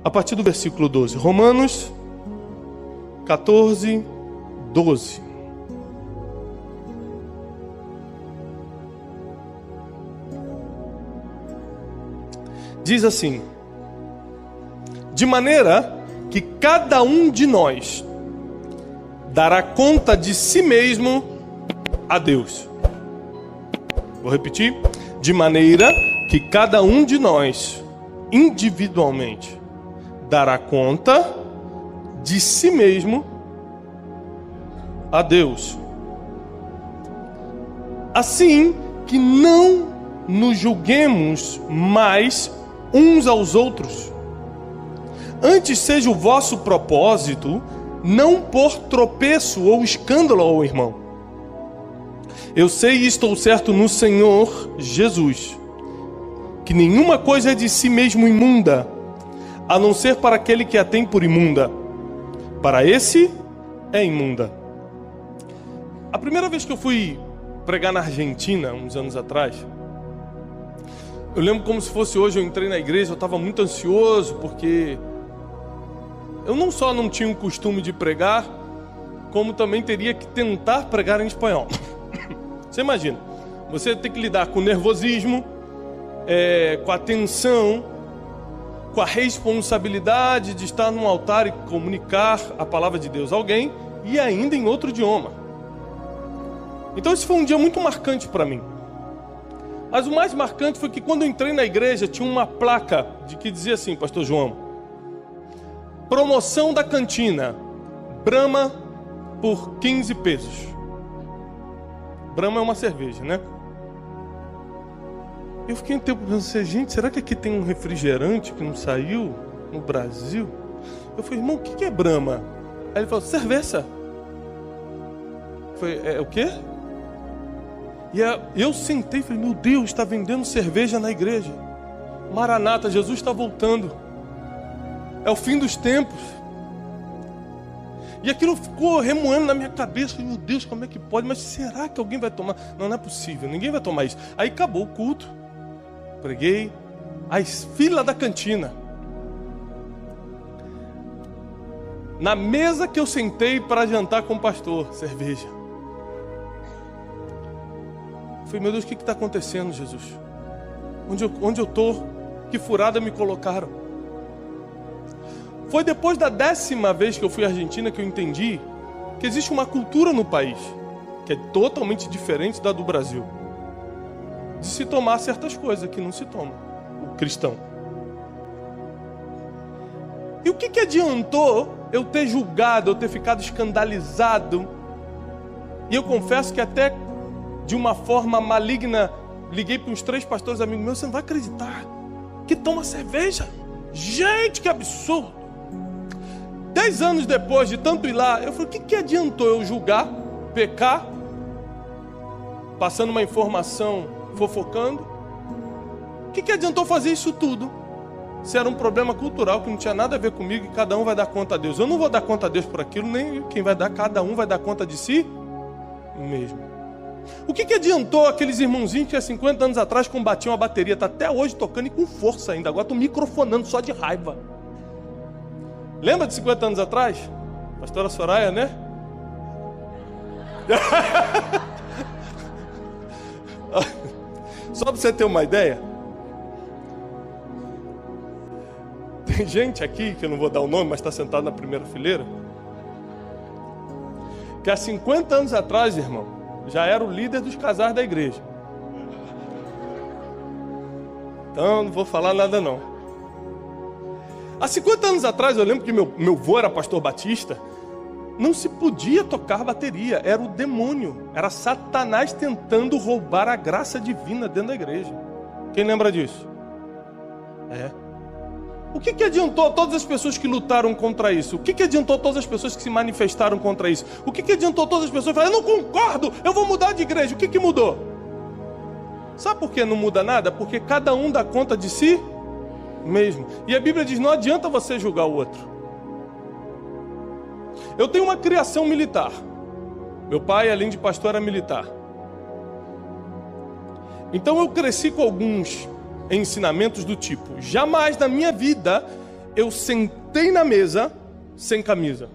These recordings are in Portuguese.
a partir do versículo 12. Romanos 14, 12. Diz assim: de maneira que cada um de nós dará conta de si mesmo a Deus. Vou repetir. De maneira que cada um de nós, individualmente, dará conta de si mesmo a Deus. Assim que não nos julguemos mais uns aos outros. Antes seja o vosso propósito não pôr tropeço ou escândalo ao irmão. Eu sei e estou certo no Senhor Jesus, que nenhuma coisa é de si mesmo imunda, a não ser para aquele que a tem por imunda. Para esse é imunda. A primeira vez que eu fui pregar na Argentina, uns anos atrás, eu lembro como se fosse hoje. Eu entrei na igreja, eu estava muito ansioso, porque eu não só não tinha o costume de pregar, como também teria que tentar pregar em espanhol. Você imagina, você tem que lidar com o nervosismo, com a tensão, com a responsabilidade de estar num altar e comunicar a palavra de Deus a alguém, e ainda em outro idioma. Então esse foi um dia muito marcante para mim. Mas o mais marcante foi que quando eu entrei na igreja, tinha uma placa de que dizia assim: Pastor João, promoção da cantina, Brahma por 15 pesos. Brahma é uma cerveja, né? Eu fiquei um tempo pensando, gente, será que aqui tem um refrigerante que não saiu no Brasil? Eu falei, irmão, o que é Brahma? Aí ele falou, cerveja. Eu falei, o quê? E eu sentei e falei, meu Deus, está vendendo cerveja na igreja. Maranata, Jesus está voltando. É o fim dos tempos. E aquilo ficou remoendo na minha cabeça. Meu Deus, como é que pode? Mas será que alguém vai tomar? Não, não é possível, ninguém vai tomar isso. Aí acabou o culto. Preguei. A fila da cantina. Na mesa que eu sentei para jantar com o pastor, cerveja. Eu falei, meu Deus, o que está acontecendo, Jesus? Onde eu estou? Que furada me colocaram? Foi depois da 10ª vez que eu fui à Argentina que eu entendi que existe uma cultura no país que é totalmente diferente da do Brasil, de se tomar certas coisas que não se toma, o cristão. E o que adiantou eu ter julgado, eu ter ficado escandalizado? E eu confesso que até de uma forma maligna, liguei para uns 3 pastores amigos meus, você não vai acreditar, que toma cerveja. Gente, que absurdo. 10 anos depois de tanto ir lá, eu falei, o que adiantou eu julgar, pecar, passando uma informação, fofocando? O que adiantou fazer isso tudo? Se era um problema cultural que não tinha nada a ver comigo e cada um vai dar conta a Deus. Eu não vou dar conta a Deus por aquilo, nem quem vai dar, cada um vai dar conta de si mesmo. O que adiantou aqueles irmãozinhos que há 50 anos atrás combatiam a bateria, tá até hoje tocando e com força ainda, agora estão microfonando só de raiva. Lembra de 50 anos atrás? Pastora Soraya, né? Só para você ter uma ideia, tem gente aqui, que eu não vou dar o nome, mas está sentado na primeira fileira, que há 50 anos atrás, irmão, já era o líder dos casais da igreja. Então, não vou falar nada não. Há 50 anos atrás, eu lembro que meu avô era pastor batista, não se podia tocar bateria, era o demônio, era Satanás tentando roubar a graça divina dentro da igreja. Quem lembra disso? O que adiantou todas as pessoas que lutaram contra isso? O que adiantou todas as pessoas que se manifestaram contra isso? O que adiantou todas as pessoas que falaram, eu não concordo, eu vou mudar de igreja? O que mudou? Sabe por que não muda nada? Porque cada um dá conta de si mesmo. E a Bíblia diz, não adianta você julgar o outro. Eu tenho uma criação militar. Meu pai, além de pastor, era militar. Então eu cresci com alguns ensinamentos do tipo, jamais na minha vida eu sentei na mesa sem camisa.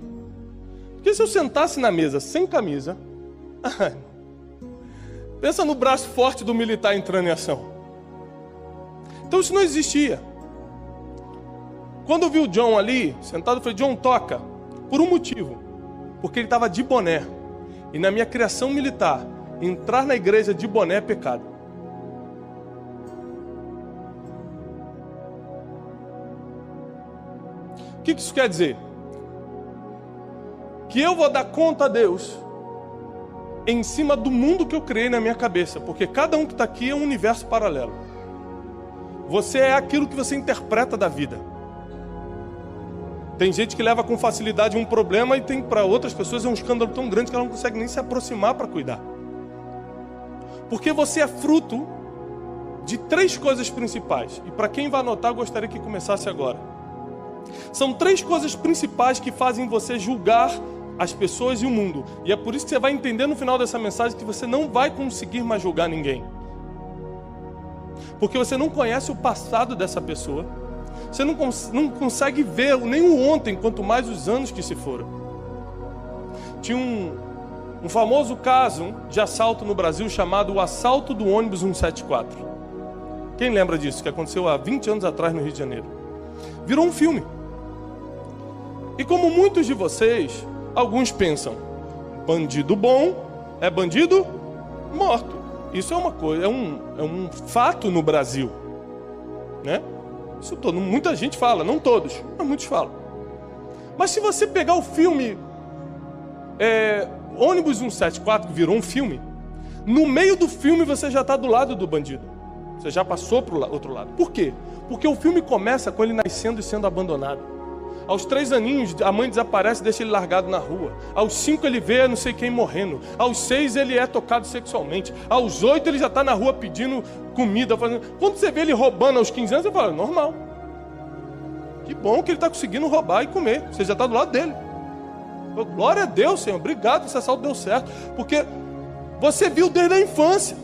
Porque se eu sentasse na mesa sem camisa, pensa no braço forte do militar entrando em ação. Então isso não existia. Quando eu vi o John ali, sentado, eu falei, John, toca. Por um motivo. Porque ele estava de boné. E na minha criação militar, entrar na igreja de boné é pecado. O que isso quer dizer? Que eu vou dar conta a Deus em cima do mundo que eu criei na minha cabeça. Porque cada um que está aqui é um universo paralelo. Você é aquilo que você interpreta da vida. Tem gente que leva com facilidade um problema e tem para outras pessoas é um escândalo tão grande que ela não consegue nem se aproximar para cuidar. Porque você é fruto de 3 coisas principais. E para quem vai anotar, eu gostaria que começasse agora. São 3 coisas principais que fazem você julgar as pessoas e o mundo. E é por isso que você vai entender no final dessa mensagem que você não vai conseguir mais julgar ninguém. Porque você não conhece o passado dessa pessoa. Você não consegue ver nem o ontem, quanto mais os anos que se foram. Tinha um famoso caso de assalto no Brasil chamado o assalto do ônibus 174. Quem lembra disso? Que aconteceu há 20 anos atrás no Rio de Janeiro. Virou um filme. E como muitos de vocês, alguns pensam, bandido bom é bandido morto. Isso é uma coisa, é um fato no Brasil, né? Isso muita gente fala, não todos, mas muitos falam. Mas se você pegar o filme Ônibus 174, que virou um filme, no meio do filme você já está do lado do bandido. Você já passou para o outro lado. Por quê? Porque o filme começa com ele nascendo e sendo abandonado. Aos 3 aninhos, a mãe desaparece e deixa ele largado na rua. Aos 5 ele vê não sei quem morrendo. Aos 6 ele é tocado sexualmente. Aos 8 ele já está na rua pedindo comida. Quando você vê ele roubando aos 15 anos, você fala, normal. Que bom que ele está conseguindo roubar e comer. Você já está do lado dele. Glória a Deus, Senhor. Obrigado, esse assalto deu certo. Porque você viu desde a infância.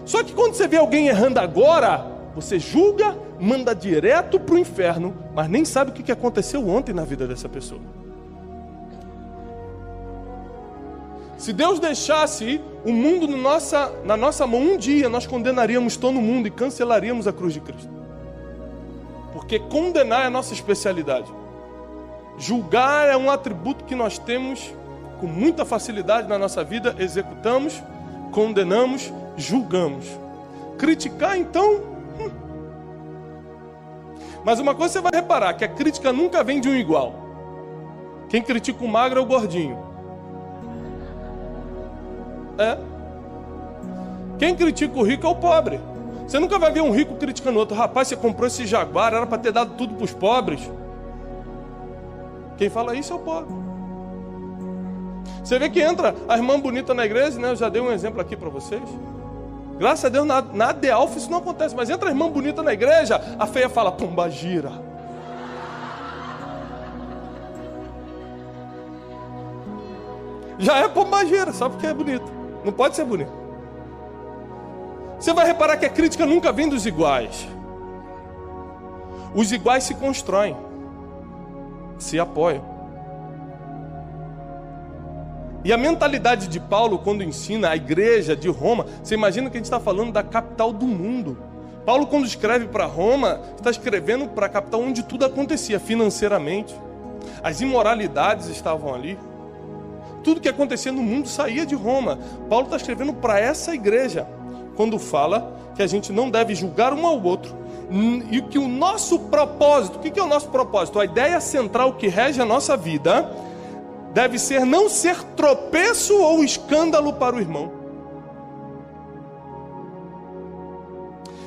Só que quando você vê alguém errando agora, você julga, manda direto para o inferno, mas nem sabe o que aconteceu ontem na vida dessa pessoa. Se Deus deixasse o mundo na nossa mão um dia, nós condenaríamos todo mundo e cancelaríamos a cruz de Cristo. Porque condenar é a nossa especialidade. Julgar é um atributo que nós temos com muita facilidade na nossa vida, executamos, condenamos, julgamos. Criticar, então... Mas uma coisa você vai reparar, que a crítica nunca vem de um igual. Quem critica o magro é o gordinho. Quem critica o rico é o pobre. Você nunca vai ver um rico criticando outro. Rapaz, você comprou esse Jaguar, era para ter dado tudo para os pobres. Quem fala isso é o pobre. Você vê que entra a irmã bonita na igreja, né? Eu já dei um exemplo aqui para vocês. Graças a Deus, na The Alpha isso não acontece. Mas entra a irmã bonita na igreja, a feia fala, pomba gira. Já é pomba gira, só porque é bonito. Não pode ser bonito. Você vai reparar que a crítica nunca vem dos iguais. Os iguais se constroem, se apoiam. E a mentalidade de Paulo, quando ensina a igreja de Roma, você imagina que a gente está falando da capital do mundo. Paulo, quando escreve para Roma, está escrevendo para a capital onde tudo acontecia financeiramente. As imoralidades estavam ali. Tudo que acontecia no mundo saía de Roma. Paulo está escrevendo para essa igreja, quando fala que a gente não deve julgar um ao outro. E que o nosso propósito, o que é o nosso propósito? A ideia central que rege a nossa vida deve ser não ser tropeço ou escândalo para o irmão.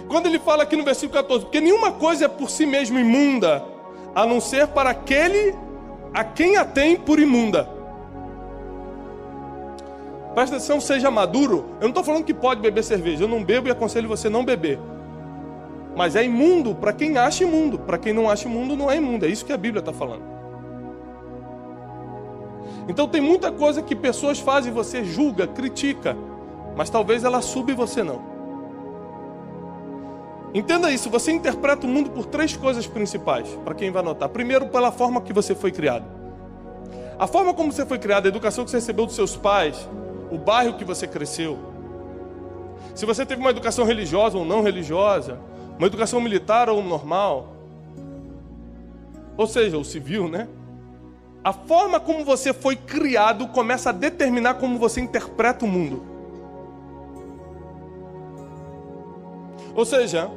Quando ele fala aqui no versículo 14, porque nenhuma coisa é por si mesmo imunda, a não ser para aquele a quem a tem por imunda. Presta atenção, seja maduro. Eu não estou falando que pode beber cerveja, eu não bebo e aconselho você não beber. Mas é imundo para quem acha imundo, para quem não acha imundo não é imundo, é isso que a Bíblia está falando. Então tem muita coisa que pessoas fazem, você julga, critica, mas talvez ela suba e você não. Entenda isso, você interpreta o mundo por 3 coisas principais, para quem vai anotar. Primeiro, pela forma que você foi criado. A forma como você foi criado, a educação que você recebeu dos seus pais, o bairro que você cresceu. Se você teve uma educação religiosa ou não religiosa, uma educação militar ou normal, ou seja, o civil, né? A forma como você foi criado começa a determinar como você interpreta o mundo. Ou seja,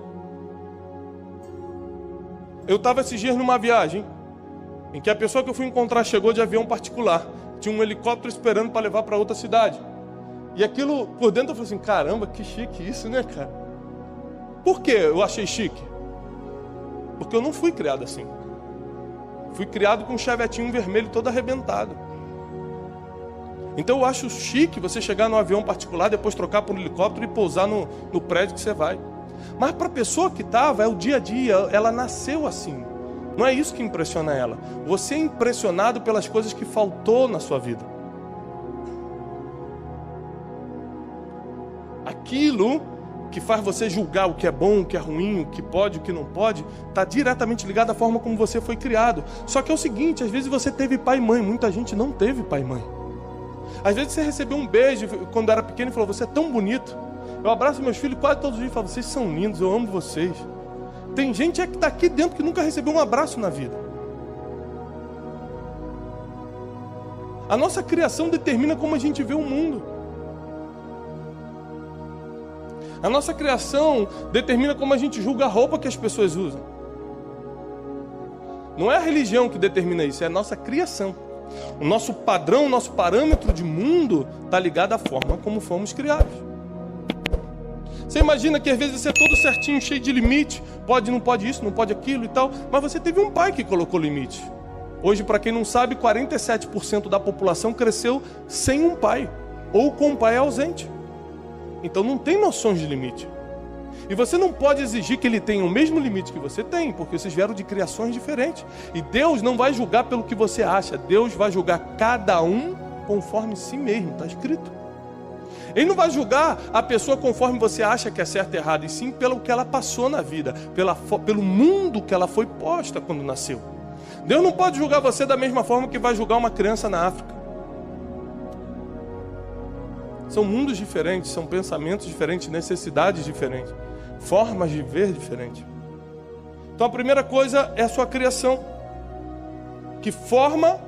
eu estava esses dias numa viagem em que a pessoa que eu fui encontrar chegou de avião particular. Tinha um helicóptero esperando para levar para outra cidade. E aquilo, por dentro eu falei assim, caramba, que chique isso, né, cara? Por que eu achei chique? Porque eu não fui criado assim. Fui criado com um chevetinho vermelho todo arrebentado. Então eu acho chique você chegar num avião particular, depois trocar por um helicóptero e pousar no prédio que você vai. Mas para a pessoa que estava, é o dia a dia, ela nasceu assim. Não é isso que impressiona ela. Você é impressionado pelas coisas que faltou na sua vida. Aquilo que faz você julgar o que é bom, o que é ruim, o que pode, o que não pode, está diretamente ligado à forma como você foi criado. Só que é o seguinte, às vezes você teve pai e mãe, muita gente não teve pai e mãe. Às vezes você recebeu um beijo quando era pequeno e falou, você é tão bonito. Eu abraço meus filhos quase todos os dias e falo, vocês são lindos, eu amo vocês. Tem gente que está aqui dentro que nunca recebeu um abraço na vida. A nossa criação determina como a gente vê o mundo. A nossa criação determina como a gente julga a roupa que as pessoas usam. Não é a religião que determina isso, é a nossa criação. O nosso padrão, o nosso parâmetro de mundo está ligado à forma como fomos criados. Você imagina que às vezes você é todo certinho, cheio de limite, pode, não pode isso, não pode aquilo e tal, mas você teve um pai que colocou limite. Hoje, para quem não sabe, 47% da população cresceu sem um pai, ou com um pai ausente. Então não tem noções de limite. E você não pode exigir que ele tenha o mesmo limite que você tem, porque vocês vieram de criações diferentes. E Deus não vai julgar pelo que você acha, Deus vai julgar cada um conforme si mesmo, está escrito. Ele não vai julgar a pessoa conforme você acha que é certo e errado, e sim pelo que ela passou na vida, pelo mundo que ela foi posta quando nasceu. Deus não pode julgar você da mesma forma que vai julgar uma criança na África. São mundos diferentes, são pensamentos diferentes, necessidades diferentes, formas de ver diferentes. Então a primeira coisa é a sua criação, que forma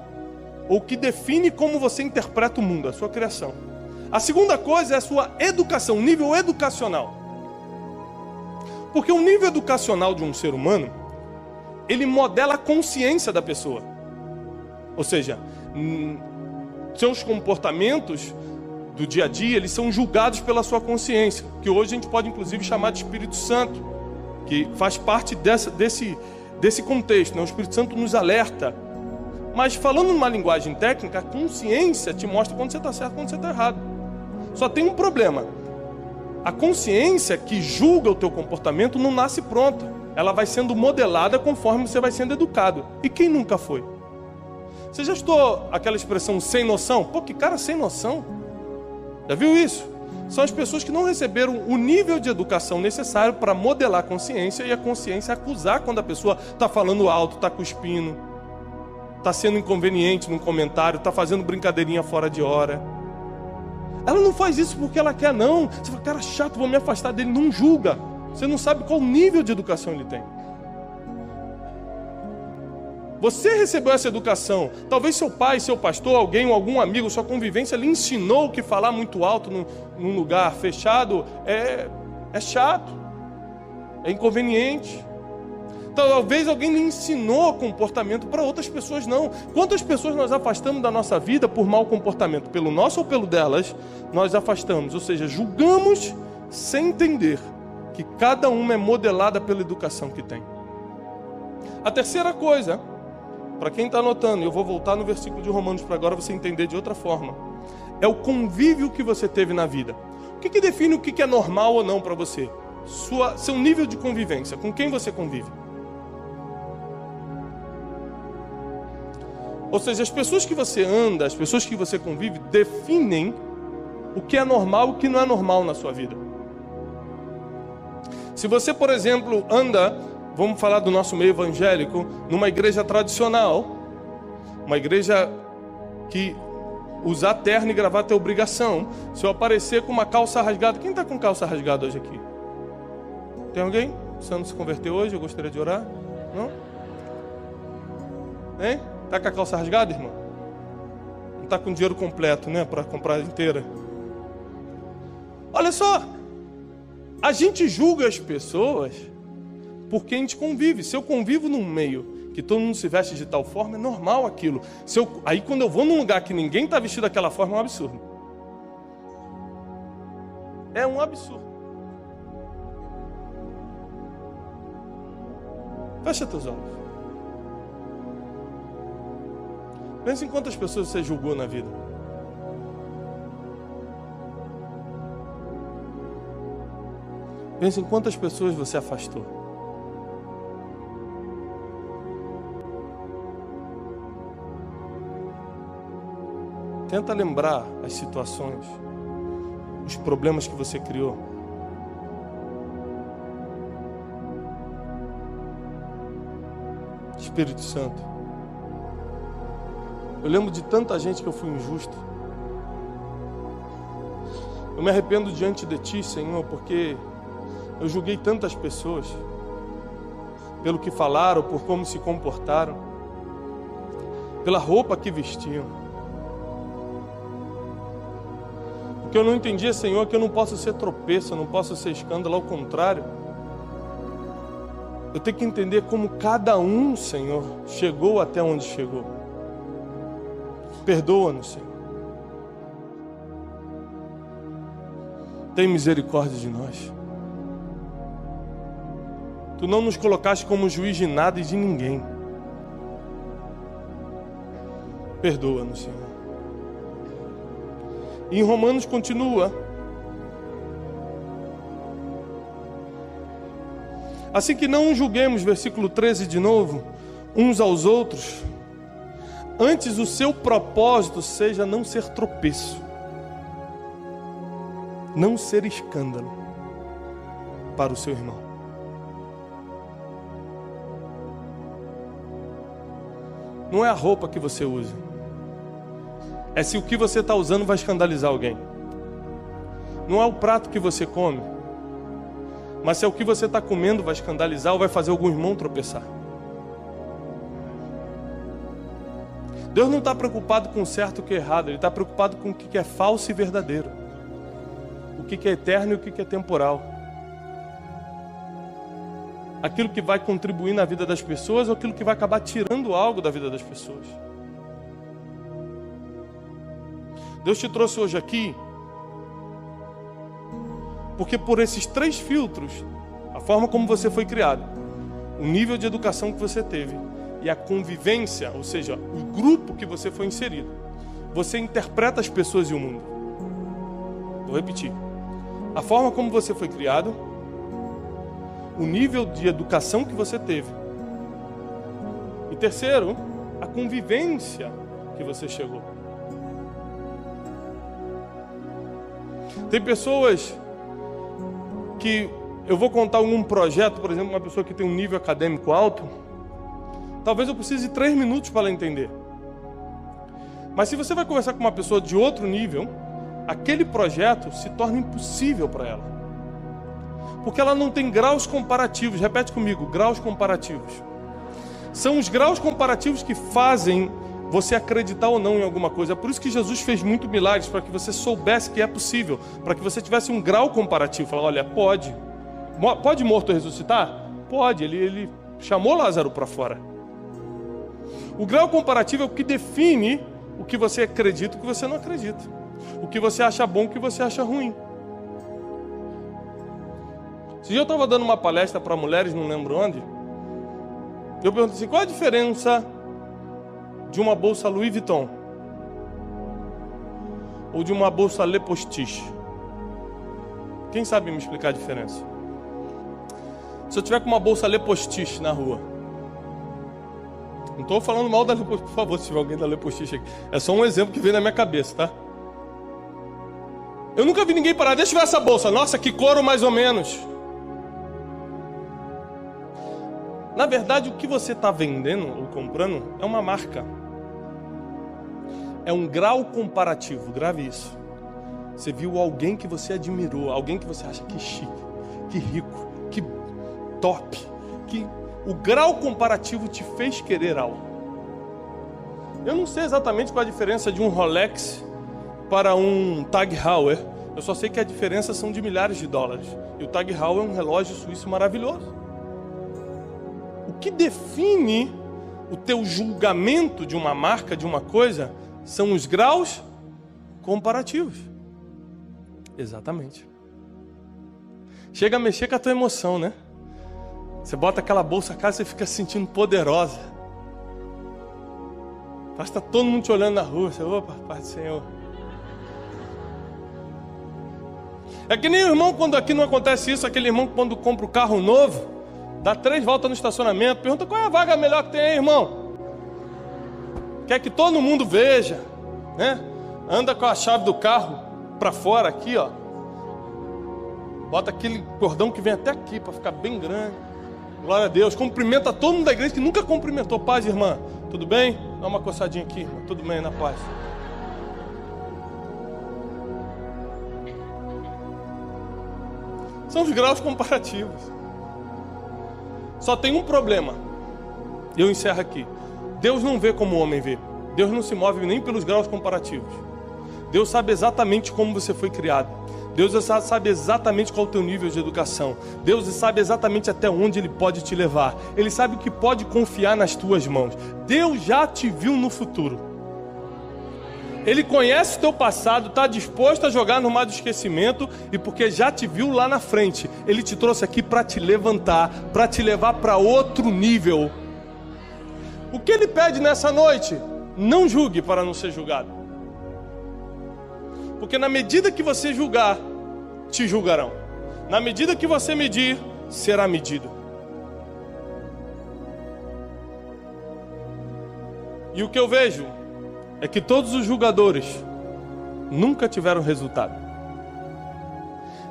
ou que define como você interpreta o mundo, a sua criação. A segunda coisa é a sua educação, o nível educacional. Porque o nível educacional de um ser humano, ele modela a consciência da pessoa. Ou seja, seus comportamentos do dia a dia, eles são julgados pela sua consciência, que hoje a gente pode inclusive chamar de Espírito Santo, que faz parte desse contexto, né? O Espírito Santo nos alerta. Mas falando numa linguagem técnica, a consciência te mostra quando você está certo e quando você está errado. Só tem um problema. A consciência que julga o teu comportamento não nasce pronta. Ela vai sendo modelada conforme você vai sendo educado. E quem nunca foi? Você já escutou aquela expressão sem noção? Pô, que cara sem noção. Já viu isso? São as pessoas que não receberam o nível de educação necessário para modelar a consciência e a consciência acusar quando a pessoa está falando alto, está cuspindo, está sendo inconveniente num comentário, está fazendo brincadeirinha fora de hora. Ela não faz isso porque ela quer, não. Você fala, cara chato, vou me afastar dele. Não julga. Você não sabe qual nível de educação ele tem. Você recebeu essa educação. Talvez seu pai, seu pastor, alguém ou algum amigo, sua convivência lhe ensinou que falar muito alto num lugar fechado é chato, é inconveniente. Talvez alguém lhe ensinou comportamento, para outras pessoas não. Quantas pessoas nós afastamos da nossa vida por mau comportamento? Pelo nosso ou pelo delas, nós afastamos. Ou seja, julgamos sem entender que cada uma é modelada pela educação que tem. A terceira coisa, para quem está anotando, eu vou voltar no versículo de Romanos para agora você entender de outra forma, é o convívio que você teve na vida. O que define o que é normal ou não para você? Seu nível de convivência, com quem você convive. Ou seja, as pessoas que você anda, as pessoas que você convive, definem o que é normal e o que não é normal na sua vida. Se você, por exemplo, anda, vamos falar do nosso meio evangélico, numa igreja tradicional, uma igreja que usar terno e gravata é obrigação. Se eu aparecer com uma calça rasgada, quem está com calça rasgada hoje aqui? Tem alguém? Você não se converteu hoje? Eu gostaria de orar? Não? Hein? Está com a calça rasgada, irmão? Não está com dinheiro completo, né? Para comprar inteira. Olha só. A gente julga as pessoas porque a gente convive. Se eu convivo num meio que todo mundo se veste de tal forma, é normal aquilo. Aí quando eu vou num lugar que ninguém está vestido daquela forma, é um absurdo. É um absurdo. Fecha teus olhos. Pensa em quantas pessoas você julgou na vida. Pensa em quantas pessoas você afastou. Tenta lembrar as situações, os problemas que você criou. Espírito Santo, eu lembro de tanta gente que eu fui injusto. Eu me arrependo diante de Ti, Senhor, porque eu julguei tantas pessoas pelo que falaram, por como se comportaram, pela roupa que vestiam. Porque eu não entendia, Senhor, que eu não posso ser tropeço, eu não posso ser escândalo, ao contrário. Eu tenho que entender como cada um, Senhor, chegou até onde chegou. Perdoa-nos, Senhor. Tem misericórdia de nós. Tu não nos colocaste como juiz de nada e de ninguém. Perdoa-nos, Senhor. E em Romanos continua. Assim que não julguemos, versículo 13 de novo, uns aos outros, antes o seu propósito seja não ser tropeço, não ser escândalo para o seu irmão. Não é a roupa que você usa, é se o que você está usando vai escandalizar alguém. Não é o prato que você come, mas se é o que você está comendo vai escandalizar ou vai fazer algum irmão tropeçar. Deus não está preocupado com o certo e o que é errado, Ele está preocupado com o que é falso e verdadeiro, o que é eterno e o que é temporal, aquilo que vai contribuir na vida das pessoas ou aquilo que vai acabar tirando algo da vida das pessoas. Deus te trouxe hoje aqui porque por esses 3 filtros, a forma como você foi criado, o nível de educação que você teve e a convivência, ou seja, o grupo que você foi inserido, você interpreta as pessoas e o mundo. Vou repetir. A forma como você foi criado, o nível de educação que você teve. E terceiro, a convivência que você chegou. Tem pessoas que eu vou contar algum projeto, por exemplo, uma pessoa que tem um nível acadêmico alto, talvez eu precise de 3 minutos para ela entender. Mas se você vai conversar com uma pessoa de outro nível, aquele projeto se torna impossível para ela. Porque ela não tem graus comparativos. Repete comigo, graus comparativos. São os graus comparativos que fazem você acreditar ou não em alguma coisa. É por isso que Jesus fez muito milagres, para que você soubesse que é possível, para que você tivesse um grau comparativo. Falar, olha, pode morto ressuscitar? Pode, ele chamou Lázaro para fora. O grau comparativo é o que define o que você acredita e o que você não acredita, o que você acha bom e o que você acha ruim. Esse dia eu estava dando uma palestra para mulheres, não lembro onde. Eu perguntei assim, qual a diferença de uma bolsa Louis Vuitton ou de uma bolsa Le Postiche? Quem sabe me explicar a diferença? Se eu tiver com uma bolsa Le Postiche na rua, não estou falando mal da Le Postiche, por favor, se tiver alguém da Le Postiche aqui, é só um exemplo que veio na minha cabeça, tá? Eu nunca vi ninguém parar, deixa eu ver essa bolsa, nossa, que couro mais ou menos. Na verdade, o que você está vendendo ou comprando é uma marca. É um grau comparativo, grave isso. Você viu alguém que você admirou, alguém que você acha que chique, que rico, que top, que o grau comparativo te fez querer algo. Eu não sei exatamente qual a diferença de um Rolex para um Tag Heuer. Eu só sei que a diferença são de milhares de dólares. E o Tag Heuer é um relógio suíço maravilhoso. O que define o teu julgamento de uma marca, de uma coisa, são os graus comparativos. Exatamente. Chega a mexer com a tua emoção, né? Você bota aquela bolsa cá, você fica se sentindo poderosa. Parece que está todo mundo te olhando na rua. Você, opa, Pai do Senhor. É que nem o irmão, quando aqui não acontece isso, aquele irmão quando compra o carro novo, dá 3 voltas no estacionamento, pergunta qual é a vaga melhor que tem aí, irmão. Quer que todo mundo veja, né? Anda com a chave do carro para fora aqui, ó. Bota aquele cordão que vem até aqui para ficar bem grande. Glória a Deus. Cumprimenta todo mundo da igreja que nunca cumprimentou. Paz, irmã. Tudo bem? Dá uma coçadinha aqui, irmã. Tudo bem, na paz. São os graus comparativos. Só tem um problema. Eu encerro aqui. Deus não vê como o homem vê. Deus não se move nem pelos graus comparativos. Deus sabe exatamente como você foi criado. Deus sabe exatamente qual é o teu nível de educação. Deus sabe exatamente até onde Ele pode te levar. Ele sabe o que pode confiar nas tuas mãos. Deus já te viu no futuro. Ele conhece o teu passado, está disposto a jogar no mar do esquecimento. E porque já te viu lá na frente, Ele te trouxe aqui para te levantar, para te levar para outro nível. O que Ele pede nessa noite? Não julgue para não ser julgado. Porque na medida que você julgar, te julgarão. Na medida que você medir, será medido. E o que eu vejo é que todos os julgadores nunca tiveram resultado.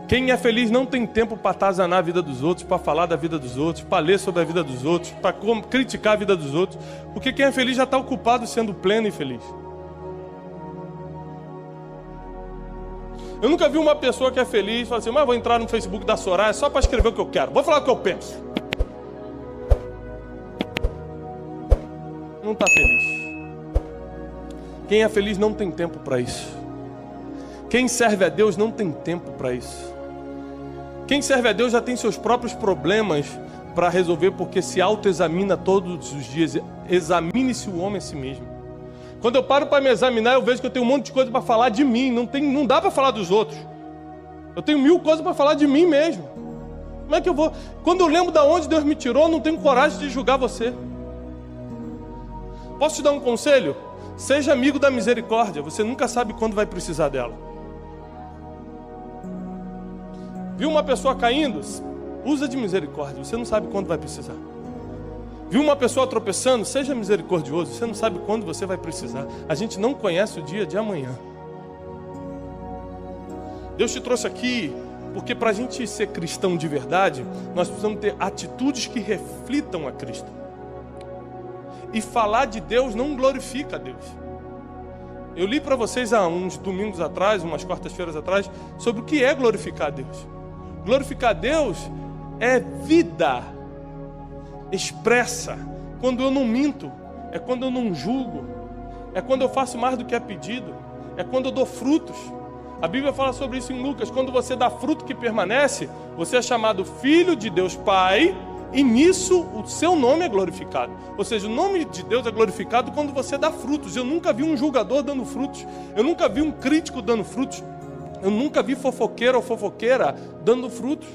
Quem é feliz não tem tempo para atazanar a vida dos outros, para falar da vida dos outros, para ler sobre a vida dos outros, para criticar a vida dos outros. Porque quem é feliz já está ocupado sendo pleno e feliz. Eu nunca vi uma pessoa que é feliz e fala assim, mas vou entrar no Facebook da Soraya só para escrever o que eu quero. Vou falar o que eu penso. Não está feliz. Quem é feliz não tem tempo para isso. Quem serve a Deus não tem tempo para isso. Quem serve a Deus já tem seus próprios problemas para resolver, porque se autoexamina todos os dias. Examine-se o homem a si mesmo. Quando eu paro para me examinar, eu vejo que eu tenho um monte de coisa para falar de mim. Não dá para falar dos outros. Eu tenho 1000 coisas para falar de mim mesmo. Como é que eu vou? Quando eu lembro de onde Deus me tirou, eu não tenho coragem de julgar você. Posso te dar um conselho? Seja amigo da misericórdia. Você nunca sabe quando vai precisar dela. Viu uma pessoa caindo? Usa de misericórdia. Você não sabe quando vai precisar. Viu uma pessoa tropeçando? Seja misericordioso. Você não sabe quando você vai precisar. A gente não conhece o dia de amanhã. Deus te trouxe aqui porque para a gente ser cristão de verdade, nós precisamos ter atitudes que reflitam a Cristo. E falar de Deus não glorifica a Deus. Eu li para vocês há uns domingos atrás, umas quartas-feiras atrás, sobre o que é glorificar a Deus. Glorificar a Deus é vida expressa. Quando eu não minto, é quando eu não julgo, é quando eu faço mais do que é pedido, é quando eu dou frutos. A Bíblia fala sobre isso em Lucas. Quando você dá fruto que permanece, você é chamado filho de Deus Pai, e nisso o seu nome é glorificado. Ou seja, o nome de Deus é glorificado quando você dá frutos. Eu nunca vi um julgador dando frutos, eu nunca vi um crítico dando frutos, eu nunca vi fofoqueiro ou fofoqueira dando frutos.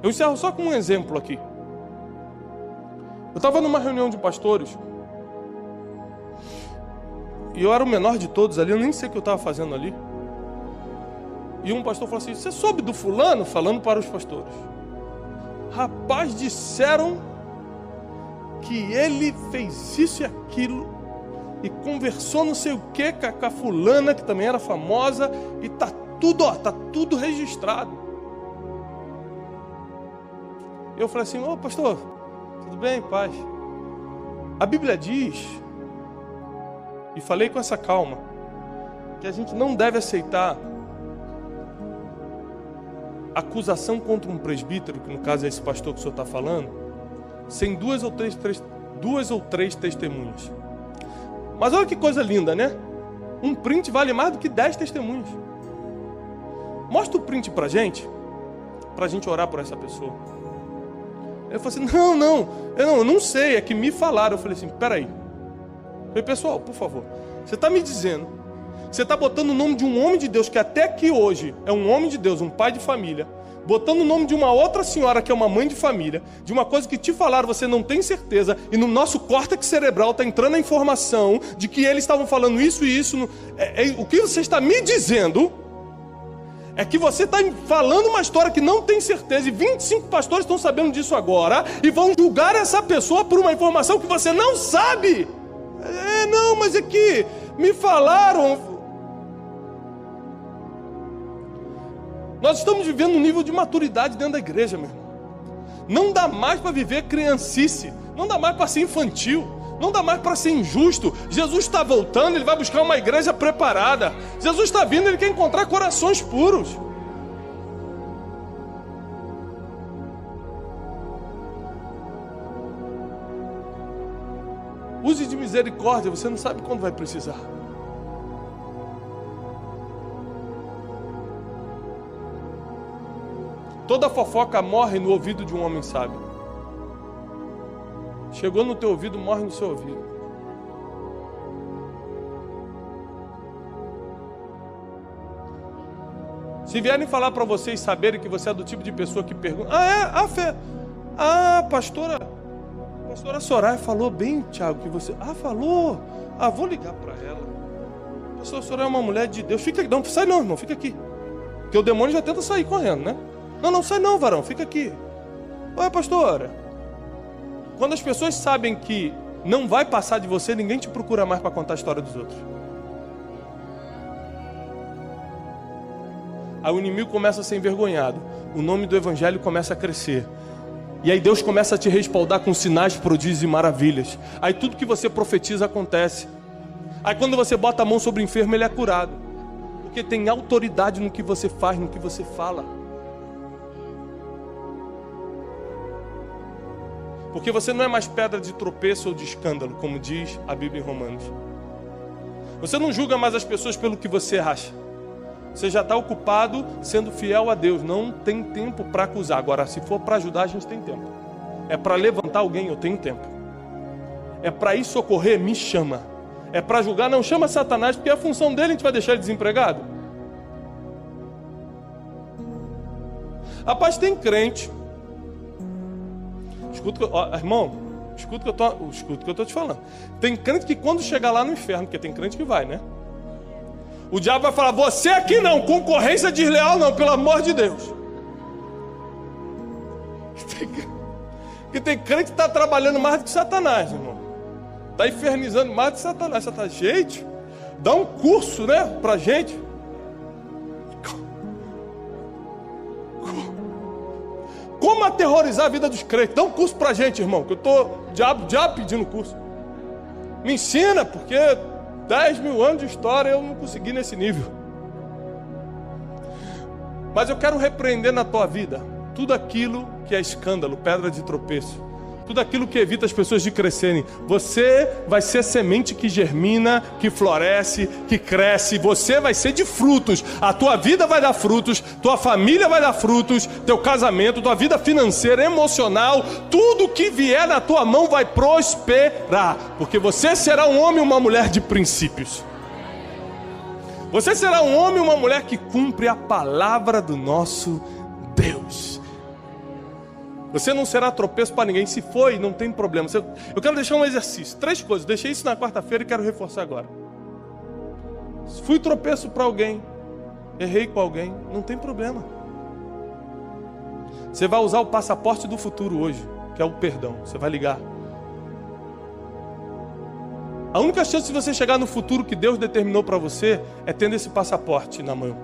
Eu encerro só com um exemplo aqui. Eu estava numa reunião de pastores, e eu era o menor de todos ali, eu nem sei o que eu estava fazendo ali. E um pastor falou assim, você soube do fulano? Falando para os pastores. Rapaz, disseram que ele fez isso e aquilo, e conversou não sei o que com a fulana, que também era famosa, e tá tudo registrado. Eu falei assim: ô pastor, tudo bem, paz? A Bíblia diz, e falei com essa calma, que a gente não deve aceitar acusação contra um presbítero, que no caso é esse pastor que o senhor está falando, sem duas ou três testemunhas. Mas olha que coisa linda, né? Um print vale mais do que 10 testemunhas. Mostra o print pra gente orar por essa pessoa. Ele falou assim: eu não sei, é que me falaram. Eu falei assim: peraí. Eu falei: pessoal, por favor, você está me dizendo, você está botando o nome de um homem de Deus, que até que hoje é um homem de Deus, um pai de família, botando o nome de uma outra senhora que é uma mãe de família, de uma coisa que te falaram, você não tem certeza, e no nosso córtex cerebral está entrando a informação de que eles estavam falando isso e isso. O que você está me dizendo é que você está falando uma história que não tem certeza, e 25 pastores estão sabendo disso agora, e vão julgar essa pessoa por uma informação que você não sabe. Não, mas é que me falaram. Nós estamos vivendo um nível de maturidade dentro da igreja, meu irmão. Não dá mais para viver criancice. Não dá mais para ser infantil. Não dá mais para ser injusto. Jesus está voltando, Ele vai buscar uma igreja preparada. Jesus está vindo, Ele quer encontrar corações puros. Use de misericórdia, você não sabe quando vai precisar. Toda fofoca morre no ouvido de um homem sábio. Chegou no teu ouvido, morre no seu ouvido. Se vierem falar para vocês saberem que você é do tipo de pessoa que pergunta: pastora Soraya falou bem, Tiago, que você... falou. Vou ligar para ela. A pastora Soraya é uma mulher de Deus. Fica aqui. Não, sai não, irmão, fica aqui. Porque o demônio já tenta sair correndo, né? Não sai não, varão, fica aqui. Oi, pastora. Quando as pessoas sabem que não vai passar de você, ninguém te procura mais para contar a história dos outros. Aí o inimigo começa a ser envergonhado. O nome do evangelho começa a crescer. E aí Deus começa a te respaldar com sinais, prodígios e maravilhas. Aí tudo que você profetiza acontece. Aí quando você bota a mão sobre o enfermo, ele é curado. Porque tem autoridade no que você faz, no que você fala. Porque você não é mais pedra de tropeço ou de escândalo, como diz a Bíblia em Romanos. Você não julga mais as pessoas pelo que você acha. Você já está ocupado sendo fiel a Deus. Não tem tempo para acusar. Agora, se for para ajudar, a gente tem tempo. É para levantar alguém, eu tenho tempo. É para ir socorrer, me chama. É para julgar, não chama Satanás, porque a função dele, a gente vai deixar ele desempregado. Rapaz, tem crente. Irmão, escuta o que eu estou te falando. Tem crente que quando chegar lá no inferno, porque tem crente que vai, né? O diabo vai falar: você aqui não, concorrência desleal não, pelo amor de Deus. Que tem crente que está trabalhando mais do que Satanás, irmão. Está infernizando mais do que Satanás. Gente, dá um curso, né, pra gente. Como aterrorizar a vida dos crentes? Dá um curso pra gente, irmão, que eu estou diabo pedindo curso. Me ensina, porque 10 mil anos de história eu não consegui nesse nível. Mas eu quero repreender na tua vida tudo aquilo que é escândalo, pedra de tropeço, tudo aquilo que evita as pessoas de crescerem. Você vai ser semente que germina, que floresce, que cresce. Você vai ser de frutos. A tua vida vai dar frutos, tua família vai dar frutos, teu casamento, tua vida financeira, emocional, tudo que vier na tua mão vai prosperar. Porque você será um homem e uma mulher de princípios. Você será um homem e uma mulher que cumpre a palavra do nosso Deus. Você não será tropeço para ninguém. Se foi, não tem problema. Eu quero deixar um exercício. 3 coisas. Deixei isso na quarta-feira e quero reforçar agora. Se fui tropeço para alguém, errei com alguém, não tem problema. Você vai usar o passaporte do futuro hoje, que é o perdão. Você vai ligar. A única chance de você chegar no futuro que Deus determinou para você é tendo esse passaporte na mão,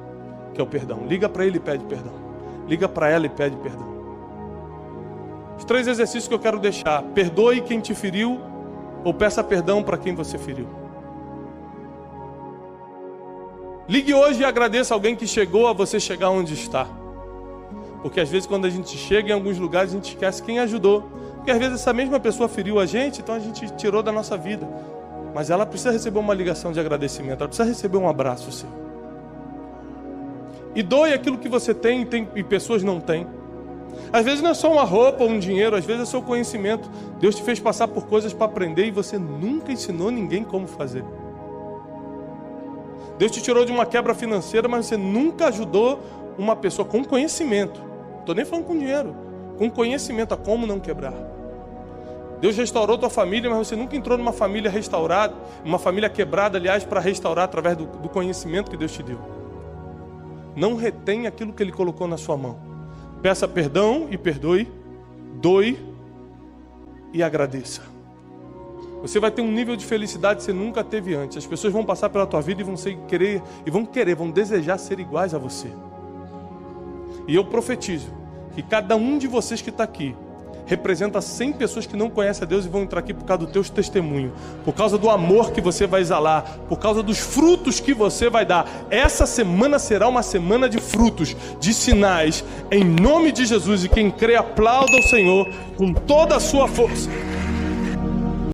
que é o perdão. Liga para ele e pede perdão. Liga para ela e pede perdão. Os 3 exercícios que eu quero deixar: perdoe quem te feriu, ou peça perdão para quem você feriu. Ligue hoje e agradeça alguém que chegou a você chegar onde está. Porque às vezes quando a gente chega em alguns lugares, a gente esquece quem ajudou. Porque às vezes essa mesma pessoa feriu a gente, então a gente tirou da nossa vida. Mas ela precisa receber uma ligação de agradecimento, ela precisa receber um abraço seu. E doe aquilo que você tem e pessoas não têm. Às vezes não é só uma roupa ou um dinheiro, às vezes é seu conhecimento. Deus te fez passar por coisas para aprender e você nunca ensinou ninguém como fazer. Deus te tirou de uma quebra financeira, mas você nunca ajudou uma pessoa com conhecimento. Não estou nem falando com dinheiro, com conhecimento a como não quebrar. Deus restaurou tua família, mas você nunca entrou numa família restaurada, uma família quebrada, aliás, para restaurar através do conhecimento que Deus te deu. Não retenha aquilo que Ele colocou na sua mão. Peça perdão e perdoe, doe e agradeça. Você vai ter um nível de felicidade que você nunca teve antes. As pessoas vão passar pela tua vida e vão desejar ser iguais a você. E eu profetizo que cada um de vocês que está aqui representa 100 pessoas que não conhecem a Deus e vão entrar aqui por causa do teu testemunho, por causa do amor que você vai exalar, por causa dos frutos que você vai dar. Essa semana será uma semana de frutos, de sinais, em nome de Jesus. E quem crê, aplauda o Senhor com toda a sua força.